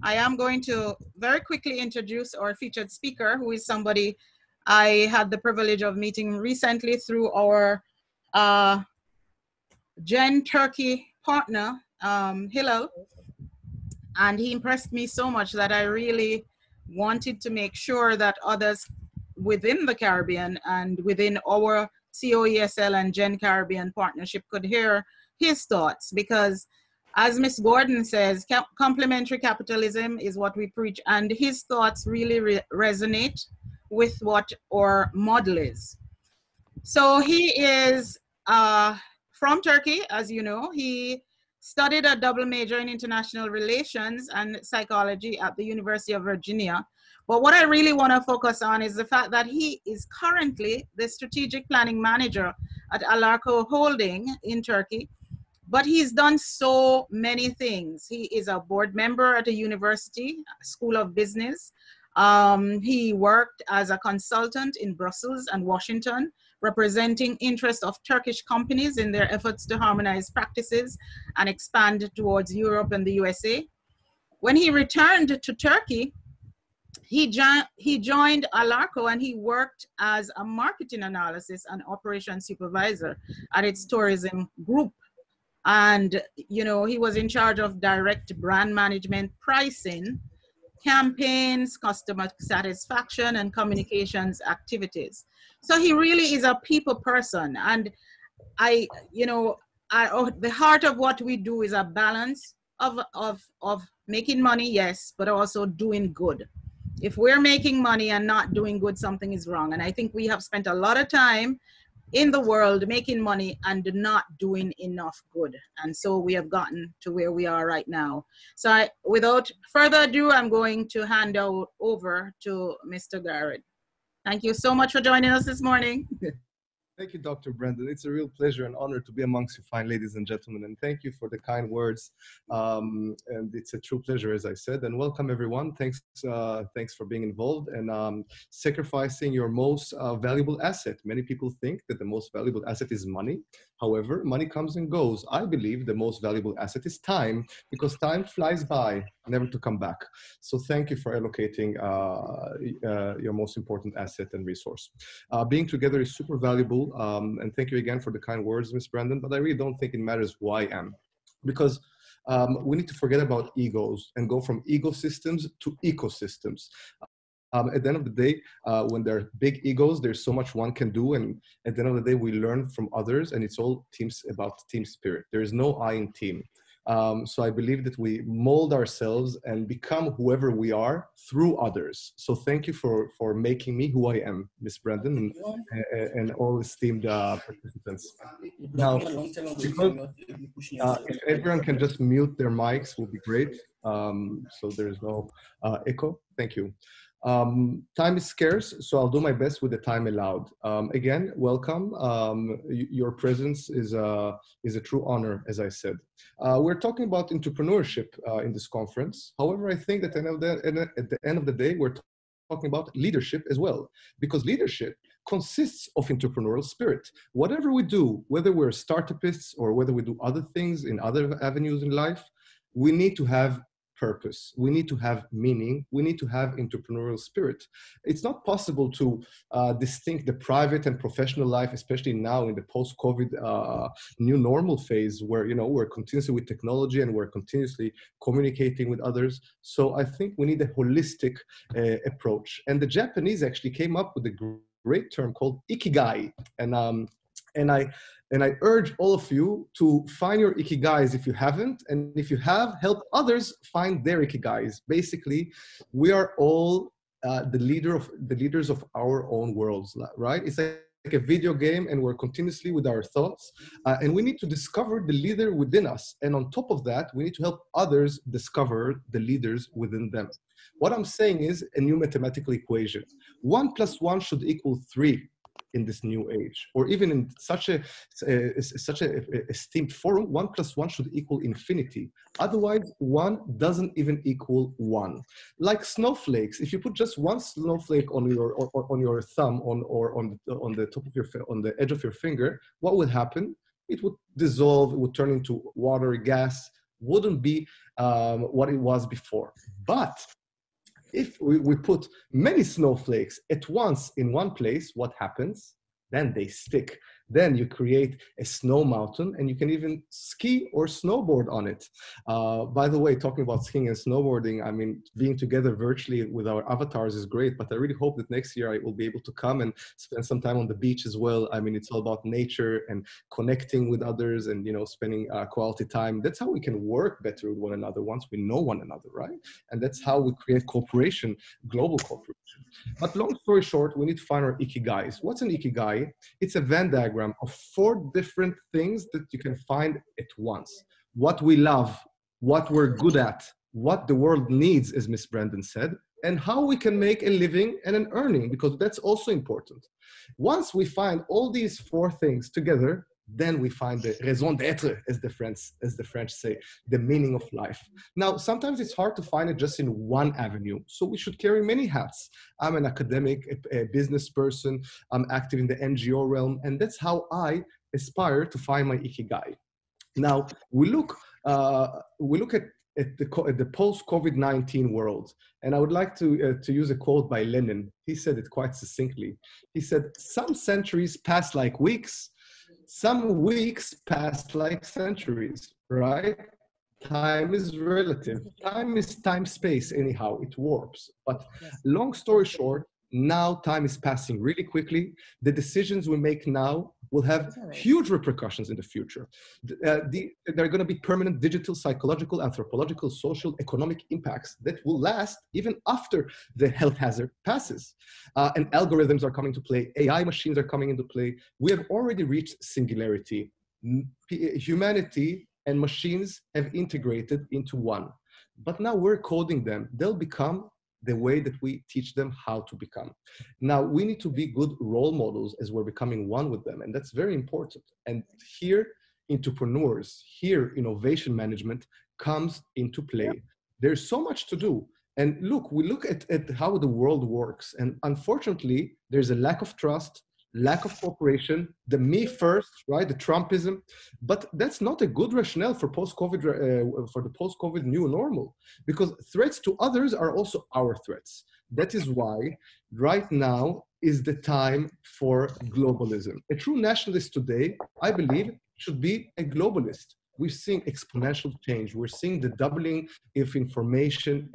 I am going to very quickly introduce our featured speaker, who is somebody I had the privilege of meeting recently through our Gen Turkey partner, Hillel. And he impressed me so much that I really wanted to make sure that others within the Caribbean and within our COESL and Gen Caribbean partnership could hear his thoughts, because as Ms. Gordon says, complementary capitalism is what we preach, and his thoughts really resonate with what our model is. So he is from Turkey, as you know. He studied a double major in international relations and psychology at the University of Virginia. But what I really want to focus on is the fact that he is currently the strategic planning manager at Alarko Holding in Turkey. But he's done so many things. He is a board member at a university, School of Business. He worked as a consultant in Brussels and Washington, representing interests of Turkish companies in their efforts to harmonize practices and expand towards Europe and the USA. When he returned to Turkey, he joined Alarko, and he worked as a marketing analysis and operations supervisor at its tourism group. And, you know, he was in charge of direct brand management, pricing, campaigns, customer satisfaction, and communications activities. So he really is a people person. And the heart of what we do is a balance of making money, yes, but also doing good. If we're making money and not doing good, something is wrong. And I think we have spent a lot of time in the world making money and not doing enough good. And so we have gotten to where we are right now. So without further ado, I'm going to hand over to Mr. Garih. Thank you so much for joining us this morning. Thank you, Dr. Brendan. It's a real pleasure and honor to be amongst you fine ladies and gentlemen. And thank you for the kind words. And it's a true pleasure, as I said. And welcome, everyone. Thanks for being involved and sacrificing your most valuable asset. Many people think that the most valuable asset is money. However, money comes and goes. I believe the most valuable asset is time, because time flies by, never to come back. So thank you for allocating your most important asset and resource. Being together is super valuable. And thank you again for the kind words, Ms. Brandon, but I really don't think it matters who I am, because we need to forget about egos and go from ecosystems to ecosystems. At the end of the day, when there are big egos, there's so much one can do. And at the end of the day, we learn from others, and it's all about team spirit. There is no I in team. So I believe that we mold ourselves and become whoever we are through others. So thank you for making me who I am, Ms. Brandon, and all esteemed participants. Now, if everyone can just mute their mics, will be great. So there's no echo. Thank you. Time is scarce, so I'll do my best with the time allowed. Again, welcome. Your presence is a true honor, as I said. We're talking about entrepreneurship in this conference. However, I think that at the end of the day, we're talking about leadership as well, because leadership consists of entrepreneurial spirit. Whatever we do, whether we're startupists or whether we do other things in other avenues in life, we need to have purpose. We need to have meaning. We need to have entrepreneurial spirit. It's not possible to distinct the private and professional life, especially now in the post-COVID new normal phase, where we're continuously with technology and we're continuously communicating with others. So I think we need a holistic approach. And the Japanese actually came up with a great term called ikigai. And I urge all of you to find your ikigais if you haven't, and if you have, help others find their ikigais. Basically, we are all the leaders of our own worlds, right? It's like a video game, and we're continuously with our thoughts, and we need to discover the leader within us. And on top of that, we need to help others discover the leaders within them. What I'm saying is a new mathematical equation. 1 + 1 should equal 3. In this new age, or even in such a esteemed forum, 1 + 1 should equal infinity. Otherwise, 1 doesn't even equal 1. Like snowflakes, if you put just one snowflake on your thumb or on the top of on the edge of your finger, what would happen? It would dissolve. It would turn into water, gas. wouldn't be what it was before. But if we put many snowflakes at once in one place, what happens? Then they stick. Then you create a snow mountain, and you can even ski or snowboard on it. By the way, talking about skiing and snowboarding, I mean, being together virtually with our avatars is great, but I really hope that next year I will be able to come and spend some time on the beach as well. I mean, it's all about nature and connecting with others and, you know, spending quality time. That's how we can work better with one another once we know one another, right? And that's how we create cooperation, global cooperation. But long story short, we need to find our ikigais. What's an ikigai? It's a Venn diagram of 4 different things that you can find at once. What we love, what we're good at, what the world needs, as Miss Brandon said, and how we can make a living and an earning, because that's also important. Once we find all these 4 things together, then we find the raison d'être, as the French say, the meaning of life. Now, sometimes it's hard to find it just in one avenue. So we should carry many hats. I'm an academic, a business person. I'm active in the NGO realm. And that's how I aspire to find my ikigai. Now, we look at the post-COVID-19 world. And I would like to use a quote by Lenin. He said it quite succinctly. He said, "Some centuries pass like weeks, some weeks pass like centuries," right? Time is relative. Time is time-space anyhow, it warps. But long story short, now time is passing really quickly. The decisions we make now will have huge repercussions in the future. There are going to be permanent digital, psychological, anthropological, social, economic impacts that will last even after the health hazard passes. And algorithms are coming to play. AI machines are coming into play. We have already reached singularity. Humanity and machines have integrated into one. But now we're coding them. They'll become the way that we teach them how to become. Now, we need to be good role models as we're becoming one with them, and that's very important. And here, entrepreneurs, here, innovation management comes into play. There's so much to do. And look, we look at how the world works, and unfortunately, there's a lack of trust, lack of cooperation, the me first, right? The Trumpism, but that's not a good rationale for post-COVID, for the post-COVID new normal, because threats to others are also our threats. That is why right now is the time for globalism. A true nationalist today, I believe, should be a globalist. We're seeing exponential change. We're seeing the doubling of information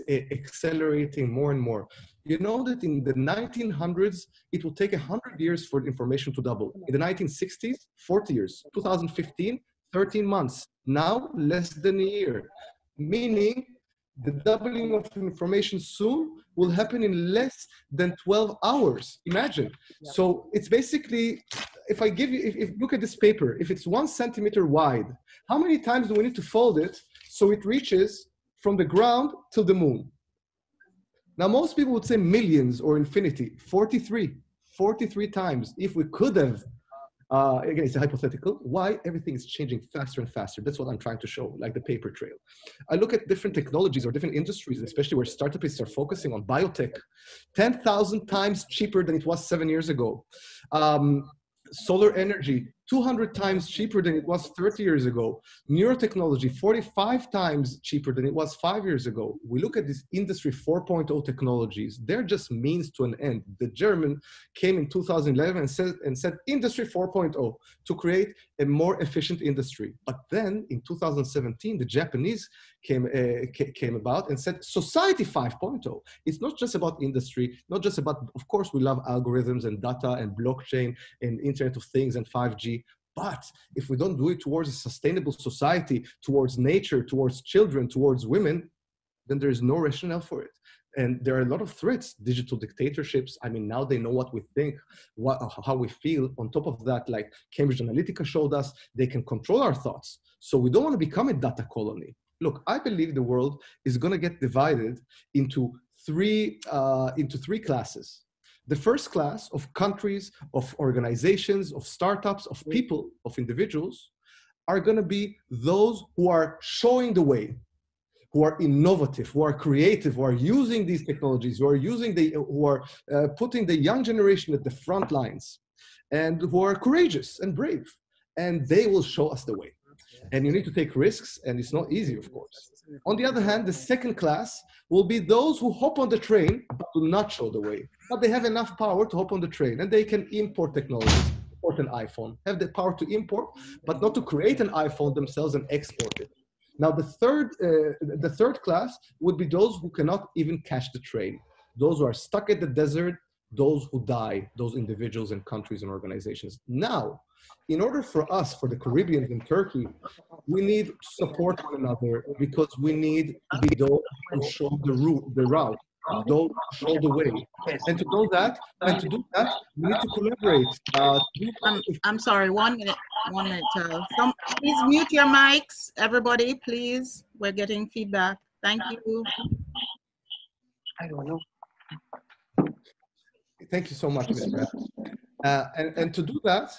accelerating more and more. You know that in the 1900s, it will take 100 years for information to double. In the 1960s, 40 years. 2015, 13 months. Now, less than a year. Meaning, the doubling of information soon will happen in less than 12 hours. Imagine. So it's basically, if I give you, if look at this paper, if it's 1 centimeter wide, how many times do we need to fold it so it reaches from the ground till the moon? Now, most people would say millions or infinity. 43 times. If we could have, again, it's a hypothetical. Why? Everything is changing faster and faster. That's what I'm trying to show, like the paper trail. I look at different technologies or different industries, especially where startups are focusing on biotech, 10,000 times cheaper than it was 7 years ago. Solar energy, 200 times cheaper than it was 30 years ago. Neurotechnology, 45 times cheaper than it was 5 years ago. We look at this industry 4.0 technologies. They're just means to an end. The German came in 2011 and said industry 4.0 to create a more efficient industry. But then in 2017, the Japanese came about and said society 5.0. It's not just about industry, not just about, of course, we love algorithms and data and blockchain and Internet of Things and 5G. But if we don't do it towards a sustainable society, towards nature, towards children, towards women, then there is no rationale for it. And there are a lot of threats, digital dictatorships. I mean, now they know what we think, how we feel. On top of that, like Cambridge Analytica showed us, they can control our thoughts. So we don't want to become a data colony. Look, I believe the world is going to get divided into three classes. The first class of countries, of organizations, of startups, of people, of individuals are going to be those who are showing the way, who are innovative, who are creative, who are using these technologies, who are putting the young generation at the front lines, and who are courageous and brave, and they will show us the way. and you need to take risks, and it's not easy, of course. On the other hand, the second class will be those who hop on the train but do not show the way. But they have enough power to hop on the train, and they can import technologies, import an iPhone, have the power to import, but not to create an iPhone themselves and export it. Now, the third class would be those who cannot even catch the train, those who are stuck at the desert, those who die, those individuals and countries and organizations. Now, in order for us, for the Caribbean and Turkey, we need to support one another because we need to be those who show the route, those who show the way. And to do that, we need to collaborate. I'm sorry, 1 minute, please mute your mics, everybody, please. We're getting feedback. Thank you. I don't know. Thank you so much, Ms. Brad. And to do that,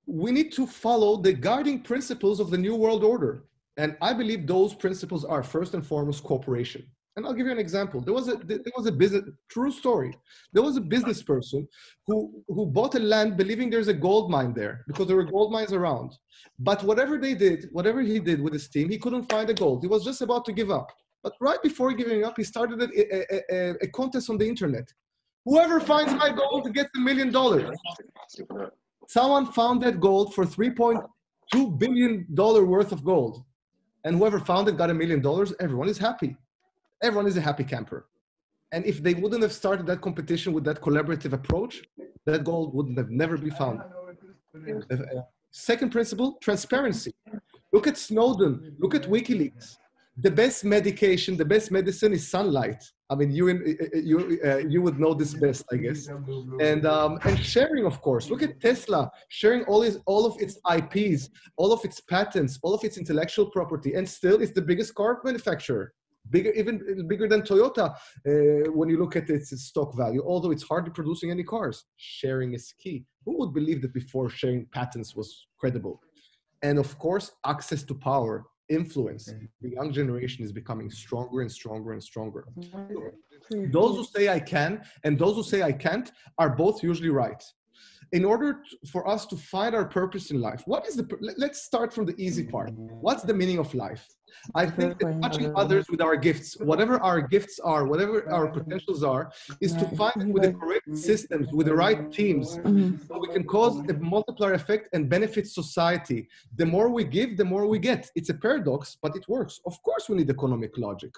we need to follow the guiding principles of the New World Order. And I believe those principles are first and foremost cooperation. And I'll give you an example. There was a business, true story. There was a business person who bought a land believing there's a gold mine there because there were gold mines around. But whatever he did with his team, he couldn't find the gold. He was just about to give up. But right before giving up, he started a contest on the internet. Whoever finds my gold gets $1 million. Someone found that gold for $3.2 billion worth of gold. And whoever found it got $1 million. Everyone is happy. Everyone is a happy camper. And if they wouldn't have started that competition with that collaborative approach, that gold wouldn't have never be found. Second principle, transparency. Look at Snowden. Look at WikiLeaks. The best medication, the best medicine is sunlight. I mean, you would know this best, I guess. And sharing, of course. Look at Tesla sharing all of its IPs, all of its patents, all of its intellectual property, and still it's the biggest car manufacturer. Even bigger than Toyota when you look at its stock value, although it's hardly producing any cars. Sharing is key. Who would believe that before sharing patents was credible? And of course, access to power, influence. The young generation is becoming stronger and stronger and stronger. Those who say I can and those who say I can't are both usually right. In order for us to find our purpose in life, let's start from the easy part. What's the meaning of life? I think that touching others with our gifts, whatever our gifts are, whatever our potentials are, is to find it with the correct systems, with the right teams, so we can cause a multiplier effect and benefit society. The more we give, the more we get. It's a paradox, but it works. Of course, we need economic logic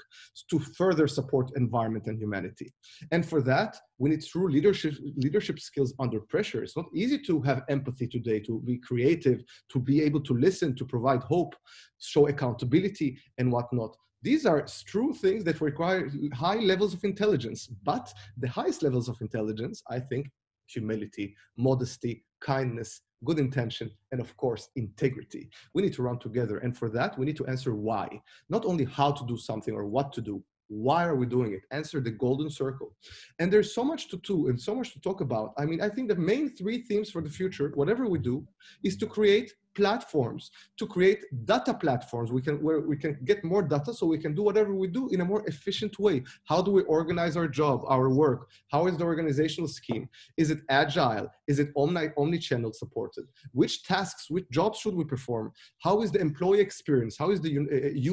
to further support environment and humanity. And for that, we need true leadership skills under pressure. It's not easy to have empathy today, to be creative, to be able to listen, to provide hope, show accountability and whatnot. These are true things that require high levels of intelligence, but the highest levels of intelligence, I think, humility, modesty, kindness, good intention, and of course, integrity. We need to run together. And for that, we need to answer why, not only how to do something or what to do. Why are we doing it? Answer the golden circle. And there's so much to do and so much to talk about. I mean, I think the main three themes for the future, whatever we do, is to create platforms, to create data platforms where we can get more data so we can do whatever we do in a more efficient way. How do we organize our job, our work? How is the organizational scheme? Is it agile? Is it omni-channel supported? Which tasks, which jobs should we perform? How is the employee experience? How is the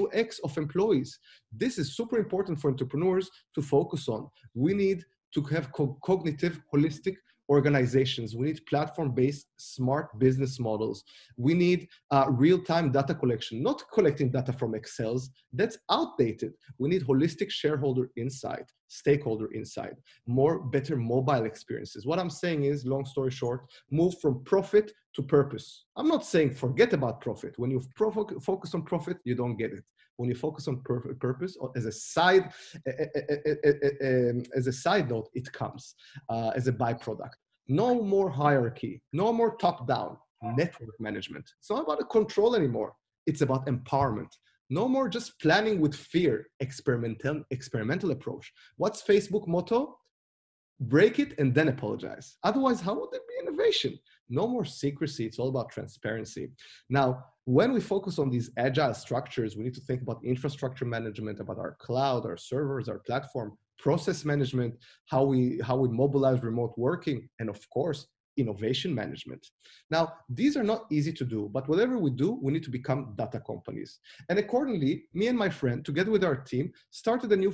UX of employees? This is super important for entrepreneurs to focus on. We need to have cognitive, holistic organizations. We need platform-based smart business models. We need real-time data collection, not collecting data from Excels. That's outdated. We need holistic shareholder insight, stakeholder insight, better mobile experiences. What I'm saying is, long story short, move from profit to purpose. I'm not saying forget about profit. When you focus on profit, you don't get it. When you focus on purpose, as a side note, it comes as a byproduct. No more hierarchy, no more top-down network management. It's not about a control anymore. It's about empowerment. No more just planning with fear, experimental approach. What's Facebook motto? Break it and then apologize. Otherwise, how would there be innovation? No more secrecy. It's all about transparency. Now, when we focus on these agile structures, we need to think about infrastructure management, about our cloud, our servers, our platform, process management, how we mobilize remote working, and of course, innovation management. Now, these are not easy to do, but whatever we do, we need to become data companies. And accordingly, me and my friend, together with our team, started a new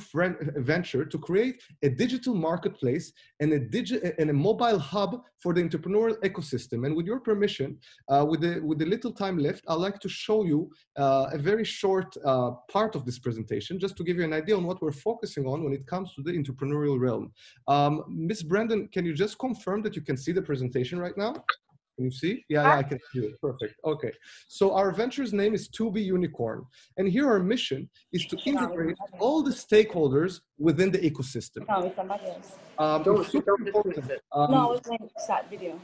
venture to create a digital marketplace and a mobile hub for the entrepreneurial ecosystem. And with your permission, with the little time left, I'd like to show you a very short part of this presentation, just to give you an idea on what we're focusing on when it comes to the entrepreneurial realm. Ms. Brandon, can you just confirm that you can see the presentation right now? Can you see? Yeah, I can see it. Perfect. Okay. So our venture's name is To Be Unicorn. And here our mission is to integrate all the stakeholders within the ecosystem. No, it's somebody else. It's super important. No, it's like that video.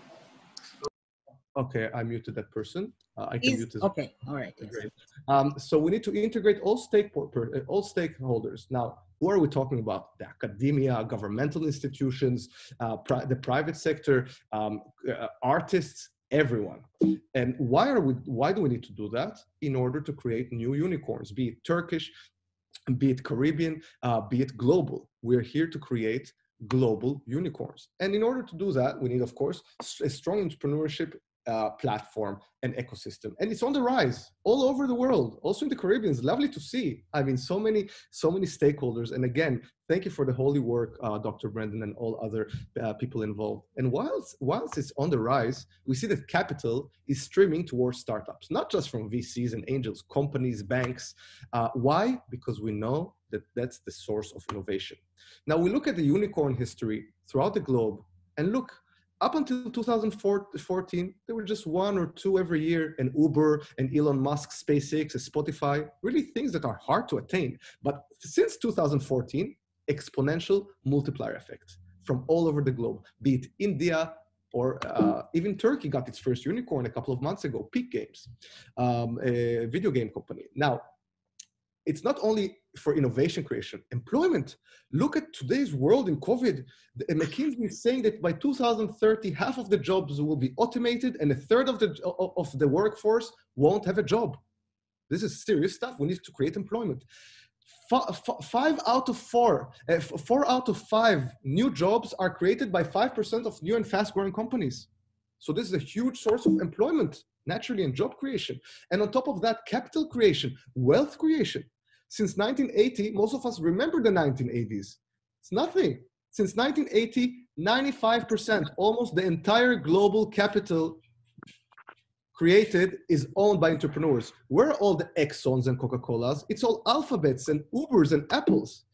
Okay, I muted that person. I can mute this. Okay, all right. Great. So we need to integrate all stakeholders. Now, who are we talking about? The academia, governmental institutions, the private sector, artists, everyone. And why do we need to do that? In order to create new unicorns, be it Turkish, be it Caribbean, be it global. We're here to create global unicorns. And in order to do that, we need, of course, a strong entrepreneurship platform and ecosystem, and it's on the rise all over the world, also in the Caribbean. It's lovely to see. I mean, so many stakeholders. And again, thank you for the holy work, Dr. Brandon and all other people involved. And whilst it's on the rise, we see that capital is streaming towards startups, not just from VCs and angels, companies, banks. Why? Because we know that that's the source of innovation. Now we look at the unicorn history throughout the globe, and look, up until 2014, there were just one or two every year, and Uber and Elon Musk, SpaceX, and Spotify, really things that are hard to attain. But since 2014, exponential multiplier effect from all over the globe, be it India or even Turkey got its first unicorn a couple of months ago, Peak Games, a video game company. Now, it's not only for innovation creation, employment. Look at today's world in COVID. McKinsey is saying that by 2030, half of the jobs will be automated and a third of the workforce won't have a job. This is serious stuff. We need to create employment. 4 out of 5 new jobs are created by 5% of new and fast growing companies. So this is a huge source of employment, naturally, and job creation. And on top of that, capital creation, wealth creation. Since 1980, most of us remember the 1980s. It's nothing. Since 1980, 95%, almost the entire global capital created is owned by entrepreneurs. Where are all the Exxons and Coca-Colas? It's all Alphabets and Ubers and Apples.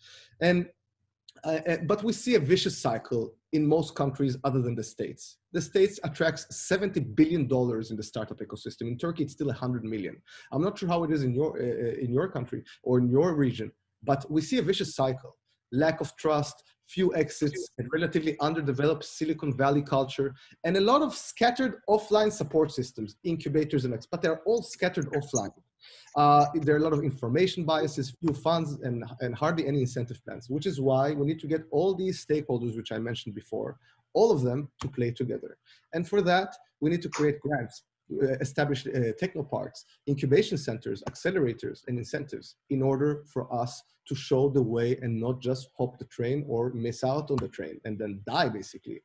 But we see a vicious cycle in most countries other than the States. The States attracts $70 billion in the startup ecosystem. In Turkey, it's still 100 million. I'm not sure how it is in your country or in your region, but we see a vicious cycle. Lack of trust, few exits, a relatively underdeveloped Silicon Valley culture, and a lot of scattered offline support systems, incubators and but they're all scattered offline. There are a lot of information biases, few funds, and hardly any incentive plans, which is why we need to get all these stakeholders, which I mentioned before, all of them to play together. And for that, we need to create grants, establish technoparks, incubation centers, accelerators, and incentives in order for us to show the way and not just hop the train or miss out on the train and then die, basically.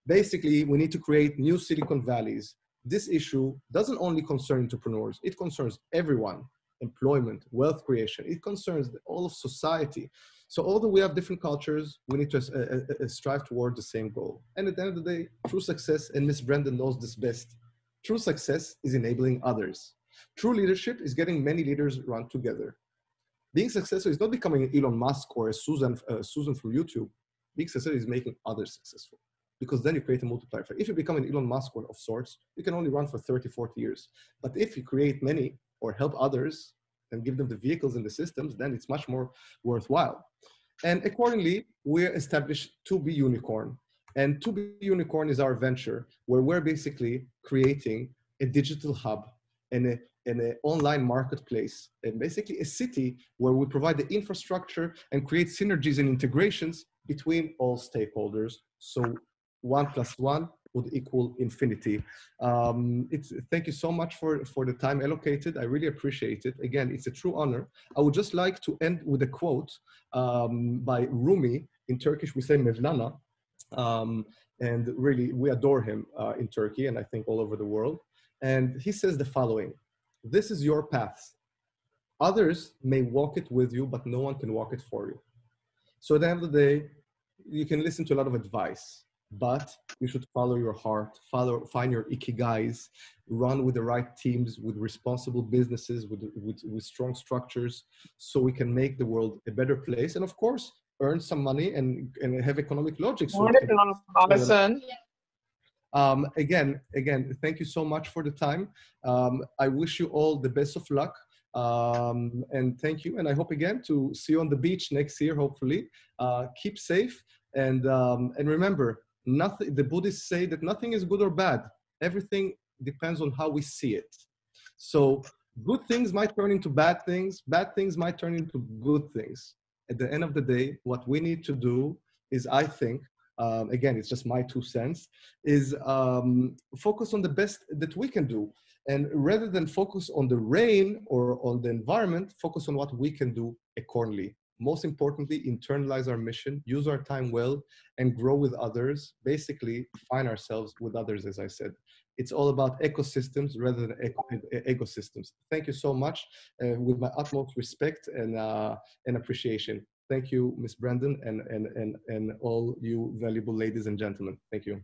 Basically, we need to create new Silicon Valleys. This issue doesn't only concern entrepreneurs, it concerns everyone. Employment, wealth creation, it concerns all of society. So although we have different cultures, we need to strive toward the same goal. And at the end of the day, true success, and Ms. Brandon knows this best, true success is enabling others. True leadership is getting many leaders run together. Being successful is not becoming an Elon Musk or a Susan from YouTube. Being successful is making others successful, because then you create a multiplier effect. If you become an Elon Musk of sorts, you can only run for 30, 40 years. But if you create many or help others and give them the vehicles and the systems, then it's much more worthwhile. And accordingly, we established To Be Unicorn. And To Be Unicorn is our venture where we're basically creating a digital hub and an online marketplace, and basically a city where we provide the infrastructure and create synergies and integrations between all stakeholders. So 1 + 1 would equal infinity. Thank you so much for the time allocated. I really appreciate it. Again, it's a true honor. I would just like to end with a quote by Rumi. In Turkish, we say Mevlana. And really, we adore him in Turkey, and I think all over the world. And he says the following: "This is your path. Others may walk it with you, but no one can walk it for you." So at the end of the day, you can listen to a lot of advice, but you should follow your heart, find your ikigais, run with the right teams, with responsible businesses, with strong structures, so we can make the world a better place. And of course, earn some money and have economic logic. So we can, Alison. again, thank you so much for the time. I wish you all the best of luck. And thank you. And I hope again to see you on the beach next year, hopefully. Keep safe. And remember, nothing, the Buddhists say that nothing is good or bad. Everything depends on how we see it. So good things might turn into bad things might turn into good things. At the end of the day, what we need to do is, I think, again, it's just my 2 cents, is focus on the best that we can do. And rather than focus on the rain or on the environment, focus on what we can do accordingly. Most importantly, internalize our mission, use our time well, and grow with others. Basically, find ourselves with others, as I said. It's all about ecosystems rather than ecosystems. Thank you so much, with my utmost respect and appreciation. Thank you, Ms. Brandon, and all you valuable ladies and gentlemen. Thank you.